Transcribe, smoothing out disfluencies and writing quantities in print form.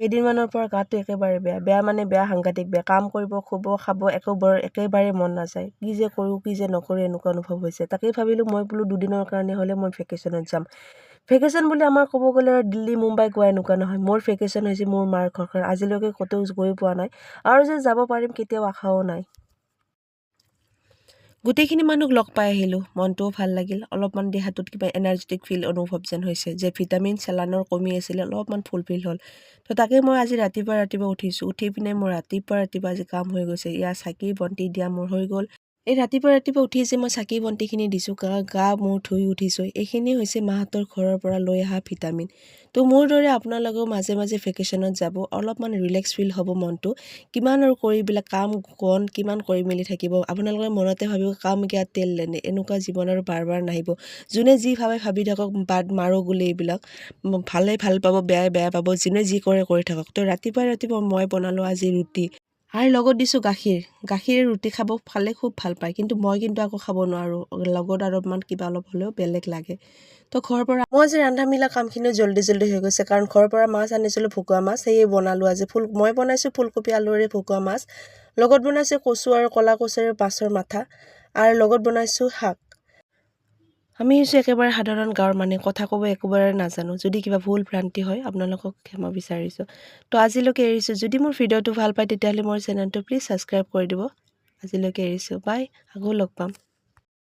কেইদিনমানৰ পৰা গাটো একেবাৰে বেয়া মানে বেয়া সাংঘাতিক বেয়া। কাম কৰিব, শুব, খাব একেবাৰে মন নাযায়। কি যে কৰোঁ কি যে নকৰোঁ এনেকুৱা অনুভৱ হৈছে। তাকেই ভাবিলোঁ মই বোলো দুদিনৰ কাৰণে হ'লে মই ভেকেশ্যনত যাম। ভেকেশ্যন বুলি আমাৰ ক'ব গ'লে দিল্লী, মুম্বাই, গোৱা এনেকুৱা নহয়। মোৰ ভেকেশ্যন হৈছে মোৰ মাৰ ঘৰখন। আজিলৈকে ক'তো গৈ পোৱা নাই আৰু যে যাব পাৰিম কেতিয়াও আশাও নাই। গোটেইখিনি মানুহক লগ পাই আহিলোঁ, মনটোও ভাল লাগিল। অলপমান দেহাটোত কিবা এনাৰ্জেটিক ফিল অনুভৱ যেন হৈছে, যে ভিটামিন চেলানৰ কমি আছিলে অলপমান ফুলফিল হ'ল। তো তাকে মই আজি ৰাতিপুৱা উঠিছোঁ। উঠি পিনে মোৰ ৰাতিপুৱা আজি কাম হৈ গৈছে। ইয়াৰ চাকি বন্তি দিয়া মোৰ হৈ গ'ল। এই ৰাতিপুৱা উঠি যে মই চাকি বন্তিখিনি দিছোঁ, গা মূৰ ধুই উঠিছোঁ। এইখিনি হৈছে মাহঁতৰ ঘৰৰ পৰা লৈ অহা ভিটামিন। তো মোৰ দৰে আপোনালোকেও মাজে মাজে ভেকেশ্যনত যাব, অলপমান ৰিলেক্স ফিল হ'ব মনটো। কিমান আৰু কৰি এইবিলাক কাম বন কিমান কৰি মেলি থাকিব। আপোনালোকে মনতে ভাবিব কাম কিয়া তেল লেনে, এনেকুৱা জীৱন আৰু বাৰ নাহিব। যোনে যি ভাবি থাকক, বাদ মাৰো বুলি এইবিলাক। ভালে ভাল পাব, বেয়াই বেয়া পাব, যোনে যি কৰে কৰি থাকক। তো ৰাতিপুৱা মই বনালোঁ আজি ৰুটি আৰু লগত দিছোঁ গাখীৰ ৰুটি খালে খুব ভাল পায়, কিন্তু মই আকৌ খাব নোৱাৰোঁ। লগত আৰু কিবা অলপ হ'লেও বেলেগ লাগে। তো ঘৰৰ পৰা মই আজি ৰন্ধা মিলা কামখিনিও জল্দি হৈ গৈছে, কাৰণ ঘৰৰ পৰা মাছ আনিছিলোঁ, ভকুৱা মাছ, সেয়ে বনালোঁ আজি। মই বনাইছোঁ ফুলকবি আলুৰে ভকুৱা মাছ, লগত বনাইছোঁ কচু আৰু ক'লা কচুৰে মাছৰ মাথা, আৰু লগত বনাইছোঁ শাক। আমি হৈছোঁ একেবাৰে সাধাৰণ গাঁৱৰ মানুহ, কথা ক'ব একেবাৰে নাজানো। যদি কিবা ভুল ভ্ৰান্তি হয় আপোনালোকক ক্ষমা বিচাৰিছোঁ। তো আজিলৈকে এৰিছোঁ। যদি মোৰ ভিডিঅ'টো ভাল পায় তেতিয়াহ'লে মোৰ চেনেলটো প্লিজ ছাবস্ক্ৰাইব কৰি দিব। আজিলৈকে এৰিছোঁ, বাই, আকৌ লগ পাম।